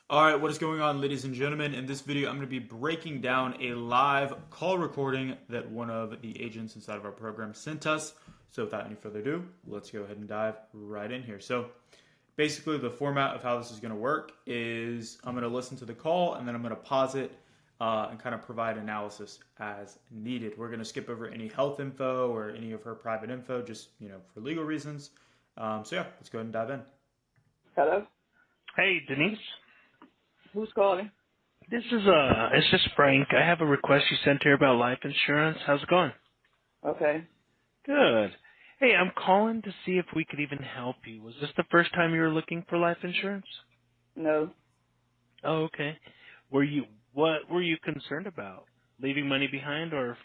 All right, what is going on, ladies and gentlemen? In this video, I'm going to be breaking down a live call recording that one of the agents inside of our program sent us. So without any further ado, let's go ahead and dive right in here. So basically, the format of how this is going to work is I'm going to listen to the call and then I'm going to pause it and kind of provide analysis as needed. We're going to skip over any health info or any of her private info, just for legal reasons. So yeah, let's go ahead and dive in. Hello? Hey, Denise. Who's calling? It's just Frank. I have a request you sent here about life insurance. How's it going? Okay. Good. Hey, I'm calling to see if we could even help you. Was this the first time you were looking for life insurance? No. Oh, okay. What were you concerned about? Leaving money behind or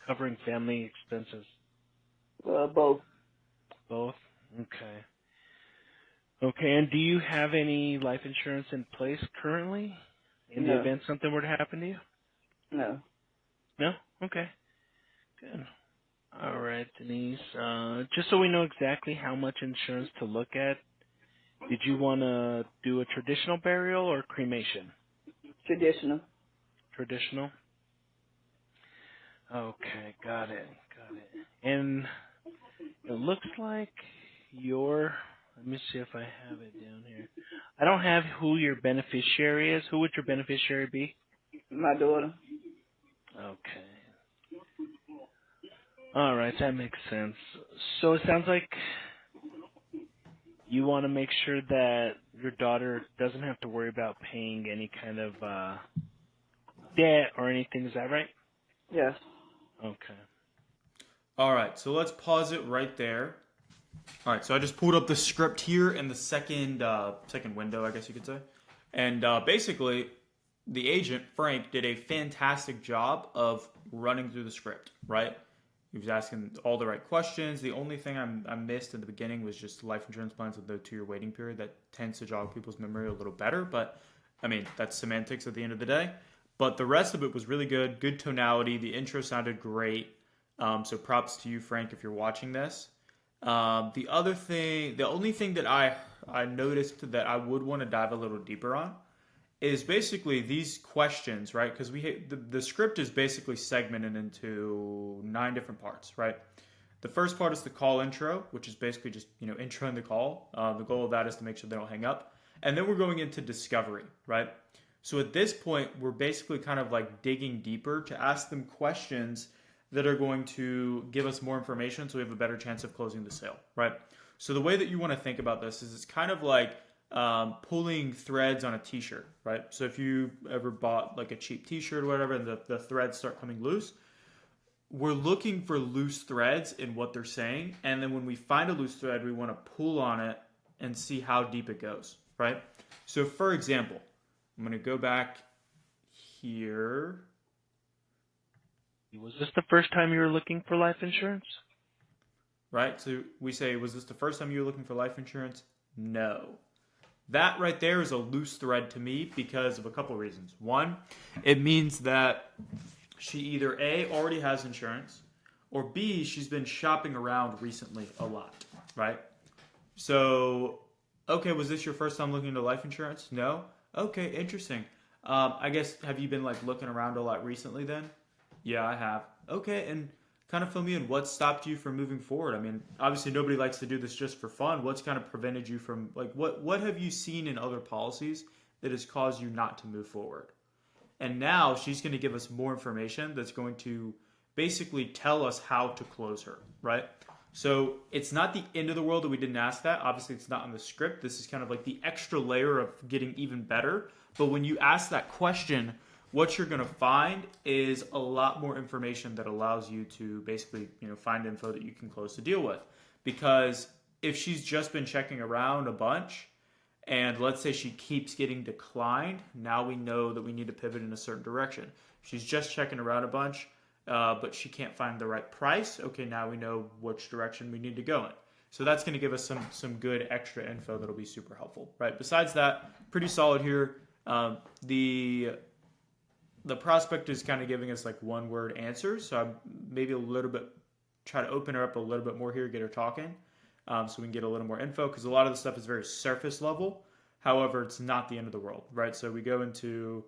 covering family expenses? Both. Both? Okay. Okay, and do you have any life insurance in place currently in the No. event something were to happen to you? No. No? Okay. Good. All right, Denise. Just so we know exactly how much insurance to look at, did you want to do a traditional burial or cremation? Traditional. Traditional? Okay, got it. Got it. And it looks like let me see if I have it down here. I don't have who your beneficiary is. Who would your beneficiary be? My daughter. Okay. All right, that makes sense. So it sounds like you want to make sure that your daughter doesn't have to worry about paying any kind of debt or anything. Is that right? Yes. Okay. All right, so let's pause it right there. All right, so I just pulled up the script here in the second window, I guess you could say. And basically, the agent, Frank, did a fantastic job of running through the script, right? He was asking all the right questions. The only thing I missed in the beginning was just life insurance plans with the 2-year waiting period. That tends to jog people's memory a little better, but I mean, that's semantics at the end of the day. But the rest of it was really good tonality. The intro sounded great. So props to you, Frank, if you're watching this. The only thing that I noticed that I would want to dive a little deeper on is basically these questions, right? Because the script is basically segmented into 9 different parts, right? The first part is the call intro, which is basically just introing the call. The goal of that is to make sure they don't hang up, and then we're going into discovery, right? So at this point, we're basically kind of like digging deeper to ask them questions that are going to give us more information so we have a better chance of closing the sale, right? So the way that you want to think about this is it's kind of like pulling threads on a t-shirt, right? So if you ever bought like a cheap t-shirt or whatever and the threads start coming loose, we're looking for loose threads in what they're saying. And then when we find a loose thread, we want to pull on it and see how deep it goes, right? So for example, I'm going to go back here. Was this the first time you were looking for life insurance? Right? So we say, was this the first time you were looking for life insurance? No. That right there is a loose thread to me because of a couple of reasons. One, it means that she either A, already has insurance, or B, she's been shopping around recently a lot, right? So, okay, was this your first time looking into life insurance? No? Okay, interesting. I guess, have you been like looking around a lot recently then? Yeah, I have. Okay, and kind of fill me in. What stopped you from moving forward? I mean, obviously nobody likes to do this just for fun. What's kind of prevented you from, like, what have you seen in other policies that has caused you not to move forward? And now she's going to give us more information that's going to basically tell us how to close her, right? So it's not the end of the world that we didn't ask that. Obviously, it's not in the script. This is kind of like the extra layer of getting even better. But when you ask that question, what you're going to find is a lot more information that allows you to basically, find info that you can close the deal with. Because if she's just been checking around a bunch, and let's say she keeps getting declined, now we know that we need to pivot in a certain direction. She's just checking around a bunch, but she can't find the right price. Okay, now we know which direction we need to go in. So that's going to give us some good extra info that'll be super helpful, right? Besides that, pretty solid here. The prospect is kind of giving us like one word answers. So I'm maybe a little bit, try to open her up a little bit more here, get her talking so we can get a little more info because a lot of the stuff is very surface level. However, it's not the end of the world, right? So we go into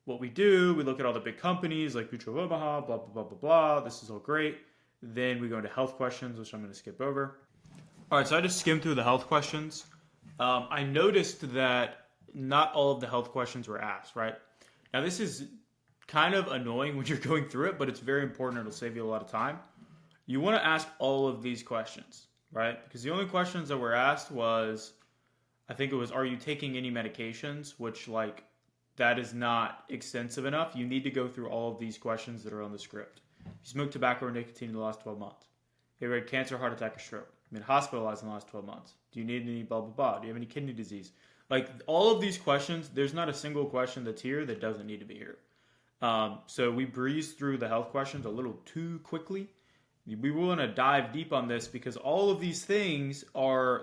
what we do. We look at all the big companies like Mutual of Omaha, blah, blah, blah, blah, blah. This is all great. Then we go into health questions, which I'm going to skip over. All right, so I just skimmed through the health questions. I noticed that not all of the health questions were asked, right? Now, this is kind of annoying when you're going through it, but it's very important. It'll save you a lot of time. You want to ask all of these questions, right? Because the only questions that were asked was, I think it was, are you taking any medications? Which, like, that is not extensive enough. You need to go through all of these questions that are on the script. You smoked tobacco or nicotine in the last 12 months. You had cancer, heart attack, or stroke. Been hospitalized in the last 12 months. Do you need any blah, blah, blah? Do you have any kidney disease? Like, all of these questions, there's not a single question that's here that doesn't need to be here. So we breezed through the health questions a little too quickly. We want to dive deep on this because all of these things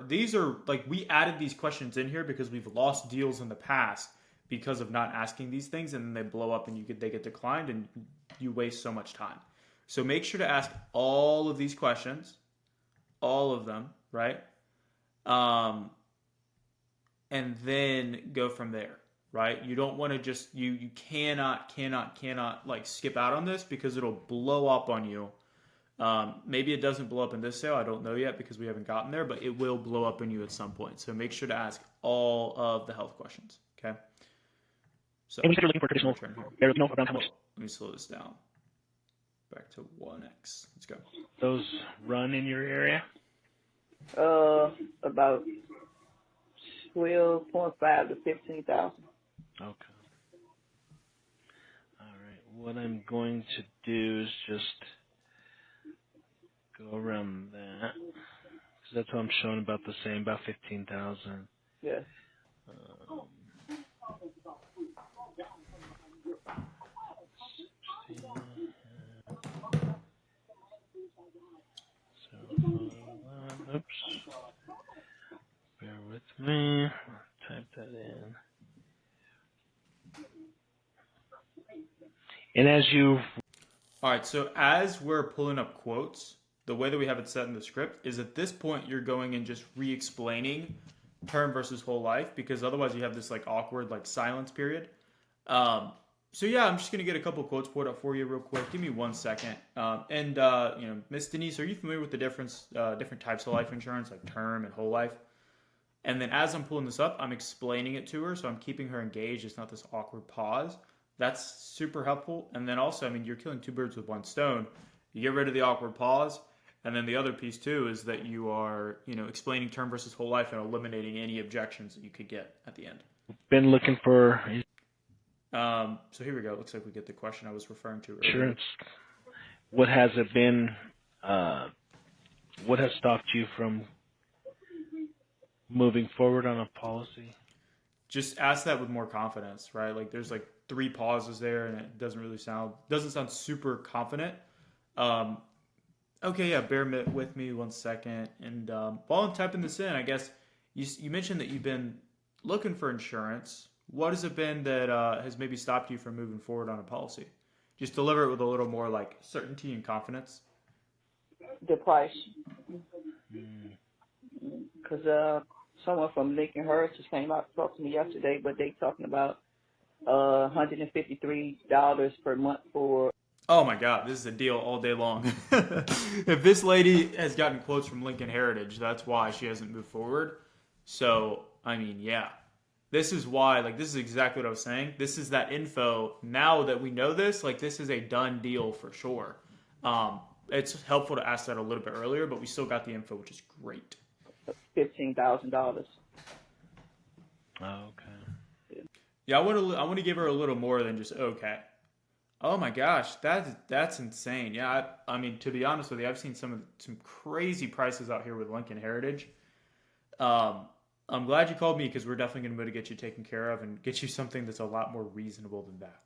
these are like, we added these questions in here because we've lost deals in the past because of not asking these things, and then they blow up and they get declined and you waste so much time. So make sure to ask all of these questions, all of them, right? And then go from there, right? You don't want to just, you cannot like skip out on this because it'll blow up on you. Maybe it doesn't blow up in this sale. I don't know yet because we haven't gotten there, but it will blow up on you at some point. So make sure to ask all of the health questions. Okay. So And we said you're looking for traditional burial around how much? Let me slow this down. Back to 1x. Let's go. Those run in your area? About 12.5 to 15,000. Okay. All right. What I'm going to do is just go around that. Because that's what I'm showing about the same, about 15,000. Yes. Oops. Bear with me. I'll type that in. And as you... All right, so as we're pulling up quotes, the way that we have it set in the script is at this point you're going and just re-explaining term versus whole life, because otherwise you have this like awkward like silence period. So yeah, I'm just gonna get a couple quotes pulled up for you real quick. Give me 1 second. Miss Denise, are you familiar with the different types of life insurance, like term and whole life? And then as I'm pulling this up, I'm explaining it to her, so I'm keeping her engaged. It's not this awkward pause. That's super helpful. And then also, I mean, you're killing two birds with one stone. You get rid of the awkward pause, and then the other piece too is that you are, explaining term versus whole life and eliminating any objections that you could get at the end. Been looking for... So here we go. It looks like we get the question I was referring to earlier. Insurance. What has it been? What has stopped you from moving forward on a policy? Just ask that with more confidence, right? Like there's like 3 pauses there, and it doesn't sound super confident. Okay, yeah. Bear with me 1 second, and while I'm typing this in, I guess you mentioned that you've been looking for insurance. What has it been that has maybe stopped you from moving forward on a policy? Just deliver it with a little more like certainty and confidence. The price. Because someone from Lincoln Heritage came out to talk to me yesterday, but they talking about $153 per month for... Oh my God, this is a deal all day long. If this lady has gotten quotes from Lincoln Heritage, that's why she hasn't moved forward. So, I mean, yeah. This is why, like, this is exactly what I was saying. This is that info. Now that we know this, like, this is a done deal for sure. It's helpful to ask that a little bit earlier, but we still got the info, which is great. $15,000. Oh, okay. Yeah, I want to give her a little more than just okay. Oh my gosh, that's insane. Yeah, I mean, to be honest with you, I've seen some crazy prices out here with Lincoln Heritage. I'm glad you called me because we're definitely going to be able to get you taken care of and get you something that's a lot more reasonable than that,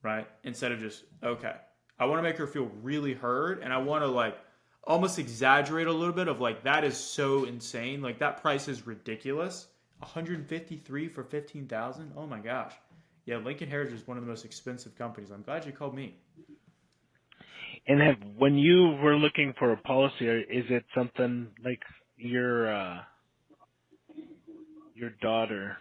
right? Instead of just, okay. I want to make her feel really heard, and I want to like almost exaggerate a little bit of like, that is so insane. Like that price is ridiculous. $153 for $15,000. Oh my gosh. Yeah, Lincoln Heritage is one of the most expensive companies. I'm glad you called me. And when you were looking for a policy, is it something like your daughter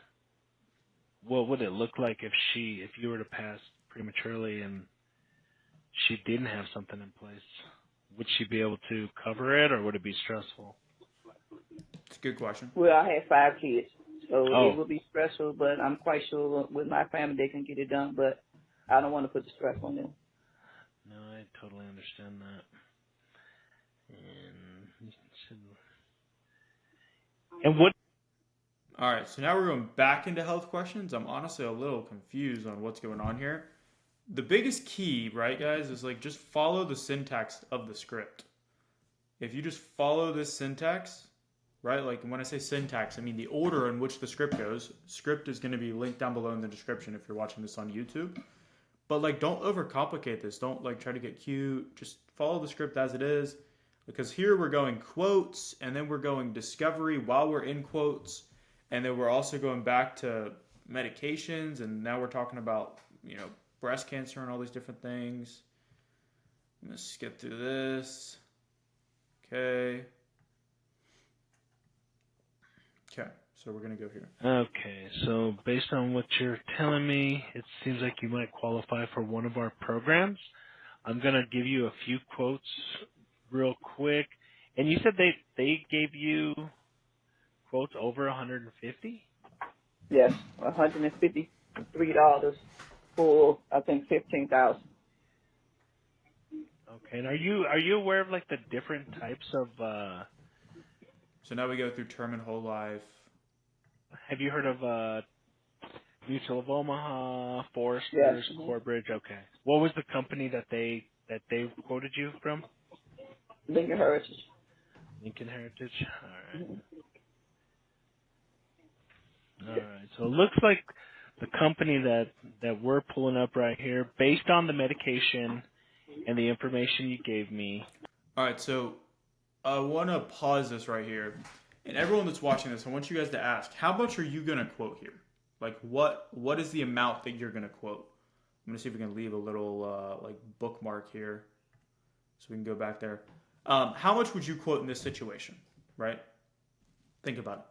what would it look like if you were to pass prematurely and she didn't have something in place? Would she be able to cover it, or would it be stressful? It's a good question. Well, I had 5 kids, so it Oh, would be stressful, but I'm quite sure with my family they can get it done, but I don't want to put the stress on them. no, I totally understand that. And what? All right, so now we're going back into health questions. I'm honestly a little confused on what's going on here. The biggest key, right, guys, is like just follow the syntax of the script. If you just follow this syntax, right, like when I say syntax, I mean the order in which the script goes. Script is going to be linked down below in the description if you're watching this on YouTube. But like, don't overcomplicate this. Don't like try to get cute. Just follow the script as it is. Because here we're going quotes, and then we're going discovery while we're in quotes, and then we're also going back to medications, and now we're talking about, breast cancer and all these different things. Let's skip through this. Okay, so we're going to go here. Okay, so based on what you're telling me, it seems like you might qualify for one of our programs. I'm going to give you a few quotes real quick. And you said they gave you quotes over 150? Yes, $153 for, I think, 15,000. Okay, and are you aware of like the different types of So now we go through term and whole life. have you heard of Mutual of Omaha, Foresters, Yes. Corbridge? Okay. What was the company that they quoted you from? Lincoln Heritage. Lincoln Heritage. All right. So it looks like the company that we're pulling up right here, based on the medication and the information you gave me. All right, so I want to pause this right here. And everyone that's watching this, I want you guys to ask, how much are you going to quote here? Like, what is the amount that you're going to quote? I'm going to see if we can leave a little, bookmark here so we can go back there. How much would you quote in this situation, right? Think about it.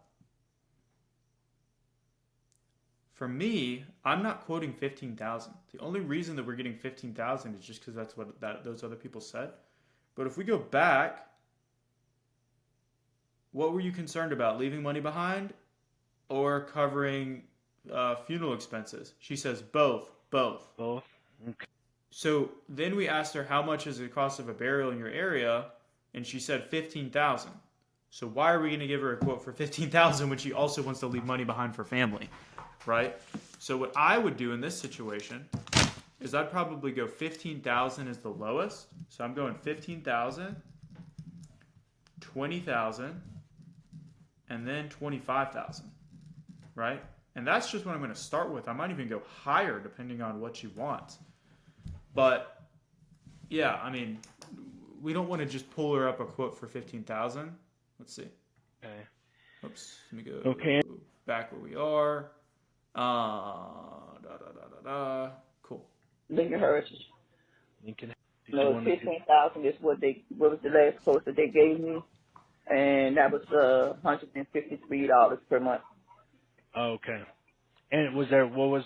For me, I'm not quoting 15,000. The only reason that we're getting 15,000 is just because that's what those other people said. But if we go back, what were you concerned about? Leaving money behind or covering funeral expenses? She says both. Both. Okay. So then we asked her, how much is the cost of a burial in your area? And she said 15,000. So why are we going to give her a quote for 15,000 when she also wants to leave money behind for family, right? So what I would do in this situation is I'd probably go 15,000 is the lowest. So I'm going 15,000, 20,000, and then 25,000, right? And that's just what I'm going to start with. I might even go higher depending on what she wants. But yeah, I mean, we don't want to just pull her up a quote for 15,000. Let's see. Okay. Oops. Let me go back where we are. Cool. Lincoln Heritage. Lincoln. No, 15,000 is what was the last quote that they gave me, and that was $153 per month. Okay. And what was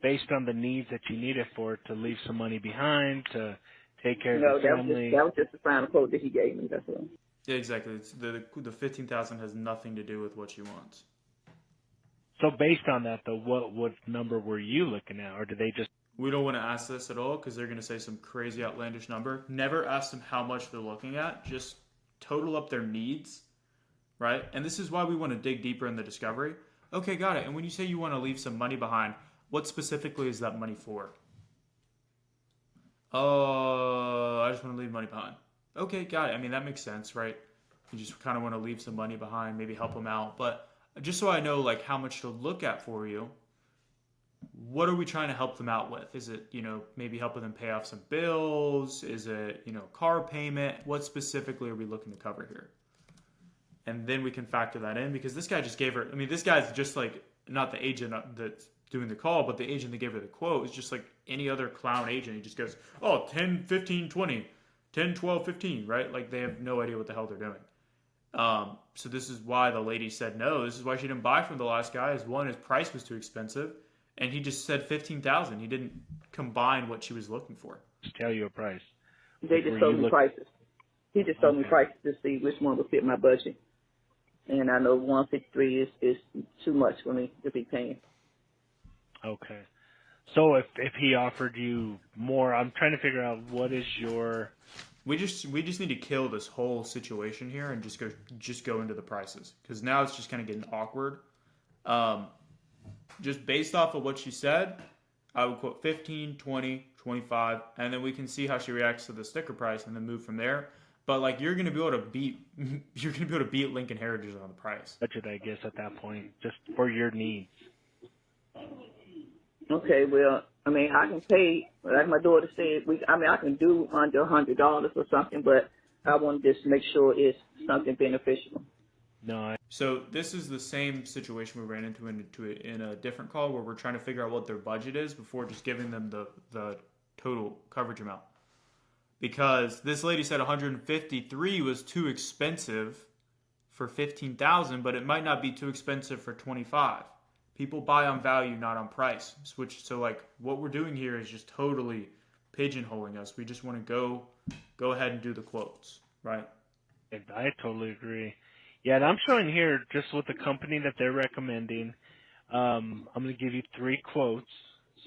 based on the needs that you needed for it to leave some money behind, to take care of your family? That was just the final quote that he gave me. That's all. Yeah, exactly. It's the 15,000 has nothing to do with what she wants. So based on that, though, what number were you looking at, or did they just? We don't want to ask this at all because they're going to say some crazy outlandish number. Never ask them how much they're looking at. Just total up their needs, right? And this is why we want to dig deeper in the discovery. Okay, got it. And when you say you want to leave some money behind, what specifically is that money for? Oh, I just want to leave money behind. Okay, got it. I mean, that makes sense, right? You just kind of want to leave some money behind, maybe help them out. But just so I know, like, how much to look at for you, what are we trying to help them out with? Is it, maybe helping them pay off some bills? Is it, car payment? What specifically are we looking to cover here? And then we can factor that in because this guy just gave her, this guy's just like, not the agent that's doing the call, but the agent that gave her the quote is just like any other clown agent. He just goes, 10, 15, 20, 10, 12, 15, right? Like they have no idea what the hell they're doing. So this is why the lady said no. This is why she didn't buy from the last guy. Is one, his price was too expensive, and he just said 15,000. He didn't combine what she was looking for. Just tell you a price. They just told me prices. He just told me Okay. prices to see which one would fit my budget. And I know 153 is too much for me to be paying. Okay. So if he offered you more, I'm trying to figure out what is your. We just need to kill this whole situation here and just go into the prices, because now it's just kind of getting awkward. Just based off of what she said, I would quote 15, 20, 25, and then we can see how she reacts to the sticker price and then move from there. But like you're gonna be able to beat Lincoln Heritage on the price. Budget, I guess, at that point, just for your needs. Okay, well, I mean, I can pay, like my daughter said, I can do under $100 or something, but I want to just make sure it's something beneficial. No, So this is the same situation we ran into in a different call, where we're trying to figure out what their budget is before just giving them the total coverage amount. Because this lady said 153 was too expensive for 15,000, but it might not be too expensive for 25. People buy on value, not on price. So like what we're doing here is just totally pigeonholing us. We just want to go ahead and do the quotes, right? I totally agree. Yeah, and I'm showing here just with the company that they're recommending. I'm going to give you 3 quotes.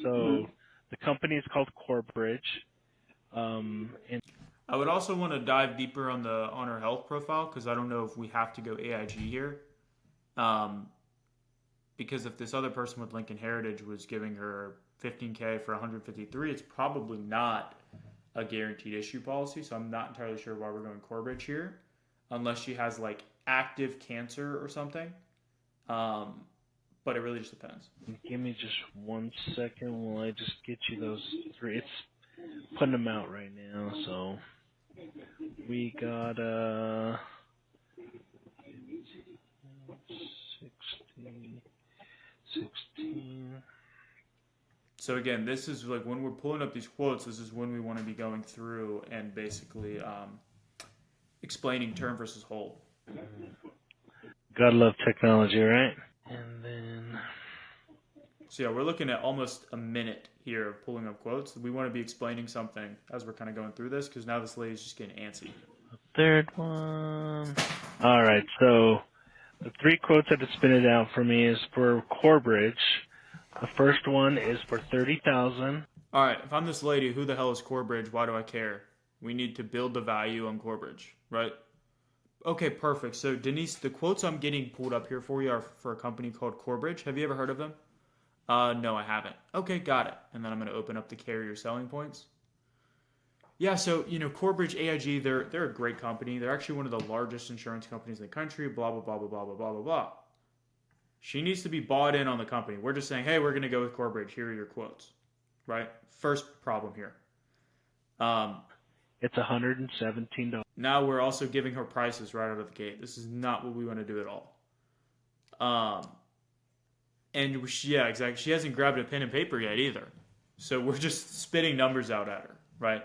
So the company is called Corbridge. And I would also want to dive deeper on her health profile, because I don't know if we have to go AIG here. Because if this other person with Lincoln Heritage was giving her $15K for 153, it's probably not a guaranteed issue policy. So I'm not entirely sure why we're going Corbridge here, unless she has like active cancer or something. But it really just depends. give me just 1 second while I just get you those 3. It's putting them out right now. So we got 16. So again, this is like when we're pulling up these quotes, this is when we want to be going through and basically explaining term versus whole. Gotta love technology, right? And then So yeah, we're looking at almost a minute here of pulling up quotes. We want to be explaining something as we're kind of going through this, because now this lady's just getting antsy. the third one. All right, so the 3 quotes that it's spitted out for me is for Corbridge. The first one is for $30,000. All right, if I'm this lady, who the hell is Corbridge? Why do I care? We need to build the value on Corbridge, right? Okay, perfect. So Denise, the quotes I'm getting pulled up here for you are for a company called Corbridge. Have you ever heard of them? No, I haven't. Okay, got it. And then I'm going to open up the carrier selling points. Yeah, so, Corbridge, AIG, they're a great company. They're actually one of the largest insurance companies in the country, blah, blah, blah, blah, blah, blah, blah, blah, blah. She needs to be bought in on the company. We're just saying, hey, we're going to go with Corbridge. Here are your quotes, right? First problem here. It's $117. Now we're also giving her prices right out of the gate. This is not what we want to do at all. And yeah, exactly. She hasn't grabbed a pen and paper yet either. So we're just spitting numbers out at her, right?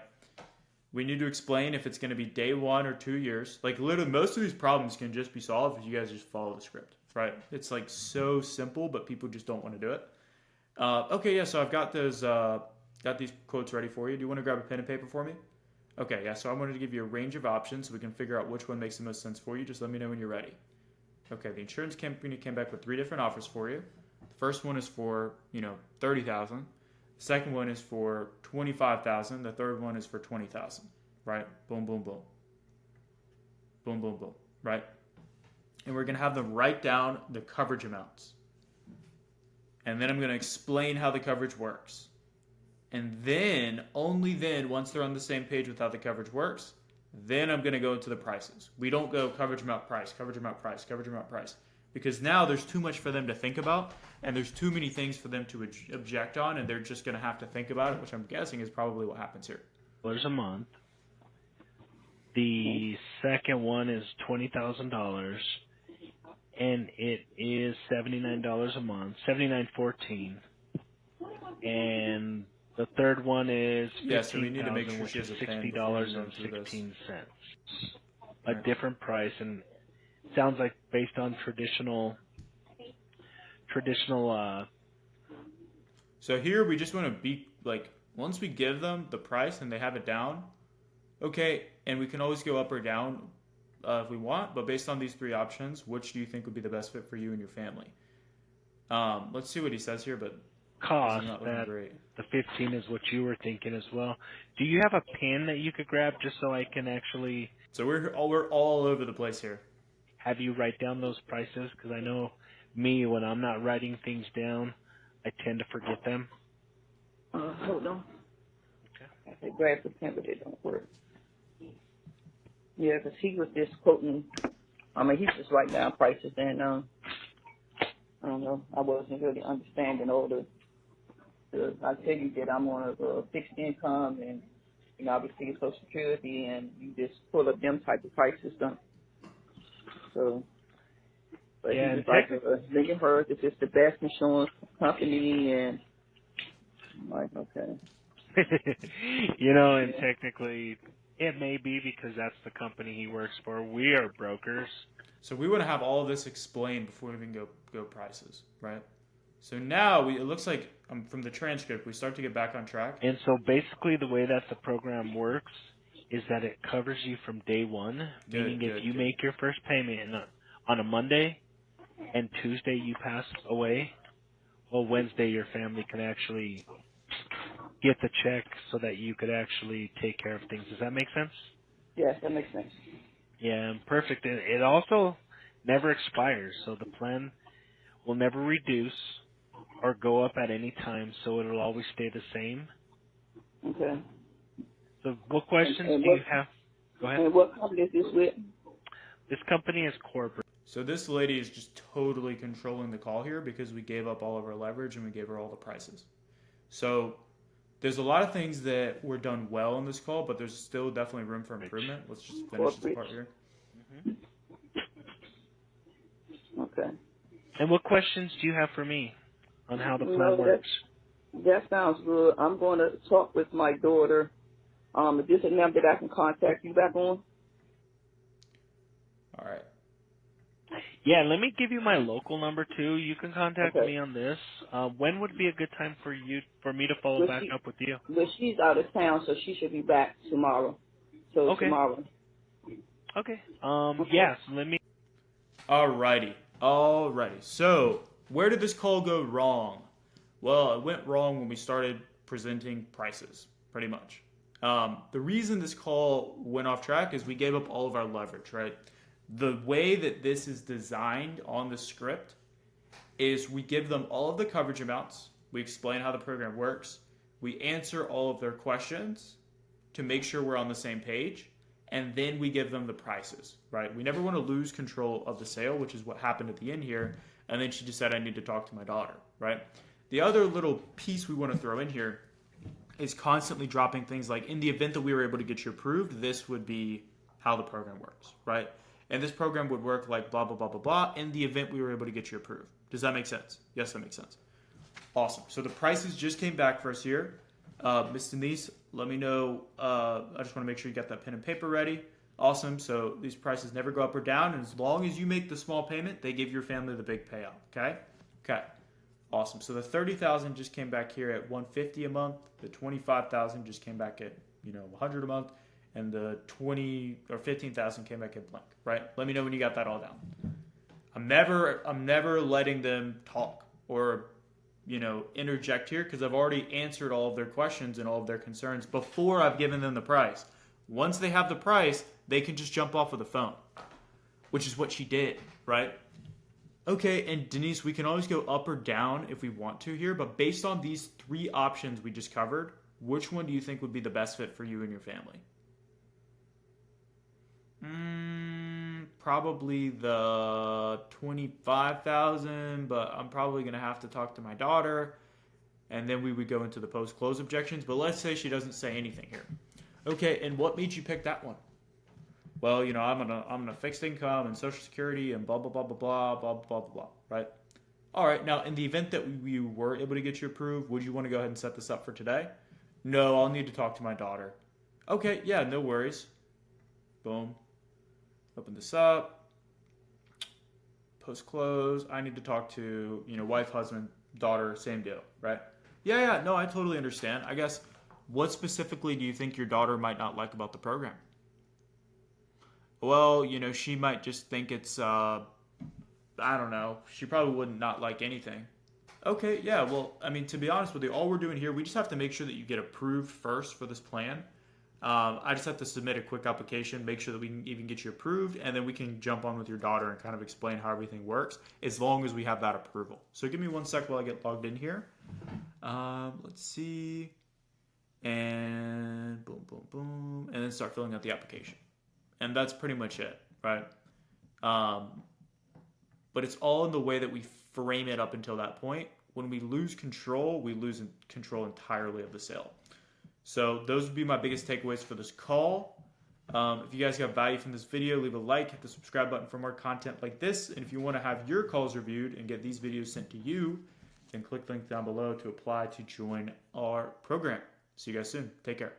We need to explain if it's going to be day 1 or 2 years. Like literally most of these problems can just be solved if you guys just follow the script, right? It's like so simple, but people just don't want to do it. Okay, yeah, so I've got these quotes ready for you. Do you want to grab a pen and paper for me? Okay, yeah, so I wanted to give you a range of options so we can figure out which one makes the most sense for you. Just let me know when you're ready. Okay, the insurance company came back with 3 different offers for you. The first one is for, $30,000. The second one is for $25,000. The third one is for $20,000, right? Boom, boom, boom. Boom, boom, boom, right? And we're going to have them write down the coverage amounts. And then I'm going to explain how the coverage works. And then, only then, once they're on the same page with how the coverage works, then I'm going to go into the prices. We don't go coverage amount price, coverage amount price, coverage amount price. Because now there's too much for them to think about, and there's too many things for them to object on, and they're just going to have to think about it, which I'm guessing is probably what happens here. A month. The second one is $20,000, and it is $79 a month, $79.14. And the third one is so we need to make sure she has a pen before we go through this. $60.16. A different price, and sounds like based on traditional. So here we just want to be like, once we give them the price and they have it down, okay, and we can always go up or down if we want, but based on these three options, which do you think would be the best fit for you and your family? Let's see what he says here, but this is Cost not looking that great. the 15 is what you were thinking as well. Do you have a pen that you could grab just so I can actually So we're all over the place here. have you write down those prices? Because I know me, when I'm not writing things down, I tend to forget them. Hold on. Okay. I said grab the pen, but it don't work. Yeah, because he was just quoting. I mean, he's just writing down prices, and I don't know. I wasn't really understanding all the. I tell you that I'm on a fixed income, and obviously it's Social Security, and you just pull up them type of prices, don't. So, but Yeah, he and was like, Lincoln Hurst is just the best insurance company, and I'm like, okay. and technically it may be because that's the company he works for. We are brokers. So we want to have all of this explained before we even go prices, right? So now it looks like from the transcript we start to get back on track. And so basically the way that the program works is that it covers you from day one, meaning if you make your first payment on a Monday and Tuesday you pass away, well, Wednesday your family can actually get the check so that you could actually take care of things. Does that make sense? Yes, that makes sense. Yeah, perfect. And it also never expires, so the plan will never reduce or go up at any time, so it'll always stay the same. Okay. So what questions And do you have? Go ahead. And what company is this with? This company is corporate. So this lady is just totally controlling the call here because we gave up all of our leverage and we gave her all the prices. So there's a lot of things that were done well in this call, but there's still definitely room for improvement. Let's just finish this part here. Okay. And what questions do you have for me on how the plan works? That sounds good. I'm going to talk with my daughter. Is this a number that I can contact you back on? All right. Yeah, let me give you my local number too. You can contact Okay. me on this. When would be a good time for me to follow back up with you? But she's out of town, so she should be back tomorrow. So Okay. tomorrow. Okay. Yeah, so let me. Alrighty. So where did this call go wrong? Well, it went wrong when we started presenting prices, pretty much. The reason this call went off track is we gave up all of our leverage, right? The way that this is designed on the script is we give them all of the coverage amounts, we explain how the program works, we answer all of their questions to make sure we're on the same page, and then we give them the prices, right? We never want to lose control of the sale, which is what happened at the end here, and then she just said, I need to talk to my daughter, right? The other little piece we want to throw in here is constantly dropping things like, in the event that we were able to get you approved, this would be how the program works, right? And this program would work like blah, blah, blah, blah, blah, in the event we were able to get you approved. Does that make sense? Yes, that makes sense. Awesome. So the prices just came back for us here. Miss Denise, let me know. I just want to make sure you got that pen and paper ready. Awesome. So these prices never go up or down. And as long as you make the small payment, they give your family the big payout. Okay? Okay. Awesome. So the $30,000 just came back here at $150 a month. The $25,000 just came back at $100 a month, and the $20,000 or $15,000 came back at blank. Right? Let me know when you got that all down. I'm never letting them talk or interject here because I've already answered all of their questions and all of their concerns before I've given them the price. Once they have the price, they can just jump off of the phone, which is what she did, right? Okay, and Denise, we can always go up or down if we want to here, but based on these three options we just covered, which one do you think would be the best fit for you and your family? Probably the $25,000, but I'm probably going to have to talk to my daughter, and then we would go into the post-close objections, but let's say she doesn't say anything here. Okay, and what made you pick that one? Well, I'm on a fixed income and Social Security and blah, blah, blah, blah, blah, blah, blah, blah, blah, right? All right, now, in the event that we were able to get you approved, would you want to go ahead and set this up for today? No, I'll need to talk to my daughter. Okay, yeah, no worries. Boom. Open this up. post-close, I need to talk to, wife, husband, daughter, same deal, right? Yeah, no, I totally understand. I guess, what specifically do you think your daughter might not like about the program? Well, she might just think it's, I don't know, she probably wouldn't not like anything. Okay, yeah, well, I mean, to be honest with you, all we're doing here, we just have to make sure that you get approved first for this plan. I just have to submit a quick application, make sure that we can even get you approved, and then we can jump on with your daughter and kind of explain how everything works, as long as we have that approval. So give me 1 sec while I get logged in here. Let's see. And boom, boom, boom. And then start filling out the application. And that's pretty much it, right? But it's all in the way that we frame it up until that point. When we lose control, we lose control entirely of the sale. So those would be my biggest takeaways for this call. If you guys got value from this video, leave a like, hit the subscribe button for more content like this. And if you want to have your calls reviewed and get these videos sent to you, then click the link down below to apply to join our program. See you guys soon. Take care.